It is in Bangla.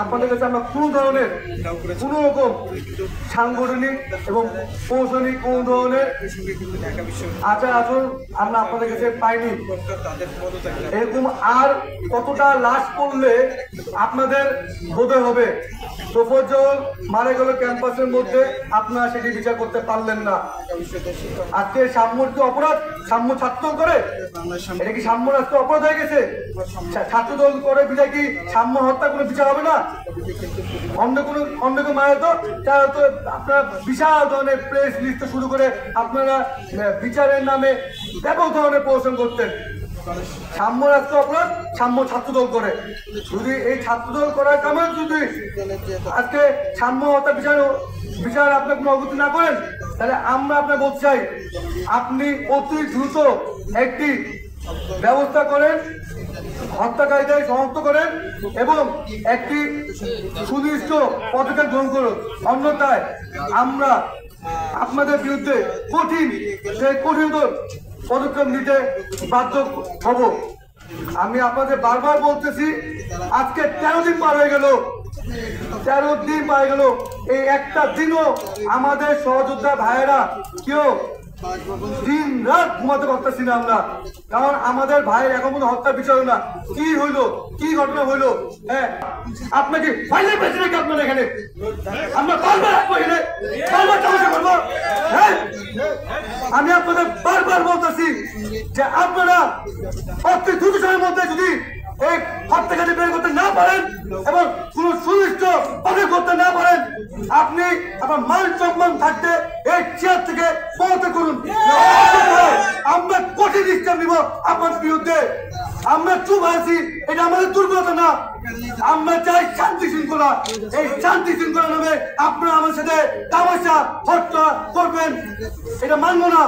আপনাদের কাছে আমরা কোনো ধরনের কোনো রকম সাংগঠনিক এবং প্রশাসনিক কোনো ধরনের আচার আচরণ আমরা আপনাদের কাছে পাইনি। এরকম আর কতটা লাশ পড়লে আপনাদের বোধহয় হবে তোফজ্জল মারা গেল ক্যাম্পাসের মধ্যে, আপনারা সেটি বিচার করতে পারলেন না। আজকে সাম্যর কি অপরাধ? সাম্য ছাত্র করে এটা কি সাম্য রাষ্ট্র অপরাধ হয়ে গেছে? ছাত্র দল করে বিধায় কি সাম্য হত্যা কোনো বিচার হবে না? অন্য মারা তো তারা তো আপনারা বিশাল ধরনের প্রেস লিস্ট শুরু করে আপনারা বিচারের নামে ব্যাপক ধরনের প্রদর্শন করতেন। সাম্য রাষ্ট্র অপরাধ, সাম্য ছাত্রদল করে। যদি এই ছাত্রদল করার কারণে যদি আজকে সাম্য হত্যা বিচার আপনি কোনো অগ্রগতি না করেন, তাহলে আমরা আপনাকে বলতে চাই আপনি অতি দ্রুত একটি ব্যবস্থা করেন, হত্যাকারীদের শনাক্ত করেন এবং একটি সুনির্দিষ্ট পদক্ষেপ গ্রহণ করুন। অন্যথায় আমরা আপনাদের বিরুদ্ধে কঠিনতর পদক্ষেপ নিতে বাধ্য হব। আমি আপনাদের বারবার বলতেছি, আজকে 13 দিন পার হয়ে গেল, 13 দিন পার হয়ে গেল, এই একটা দিনও আমাদের সহযোদ্ধা ভাইয়েরা কেউ দিন রাত ঘুমাতে পারতেছি না আমরা, কারণ আমাদের ভাইয়ের এখন কোনো হত্যা বিচার না। কি হইলো, কি ঘটনা হইলো? হ্যাঁ, আপনাকে ফাইলে পেয়েছে নাকি আপনার এখানে? আমরা বারবার আসবো এখানে, বারবার তামাশা করবো। হ্যাঁ, আমি আপনাদের বারবার বলতেছি যে আপনারা অতি দ্রুত সময়ের মধ্যে যদি এই হত্যাকারী বের করতে না পারেন এবং কোন সুনির্দিষ্ট পদক্ষেপ করতে না পারেন, আপনি আপনার মান সম্মান থাকতে এই চেয়ার থেকে পদত্যাগ করুন। আমরা কঠিন স্টেপ নিব আপনার বিরুদ্ধে। আমরা চুপ আছি, এটা আমাদের দুর্বলতা না। আমরা চাই শান্তি শৃঙ্খলা। এই শান্তি শৃঙ্খলা নামে আপনারা আমার সাথে তামাশা হত্যা করবেন, এটা মানব না।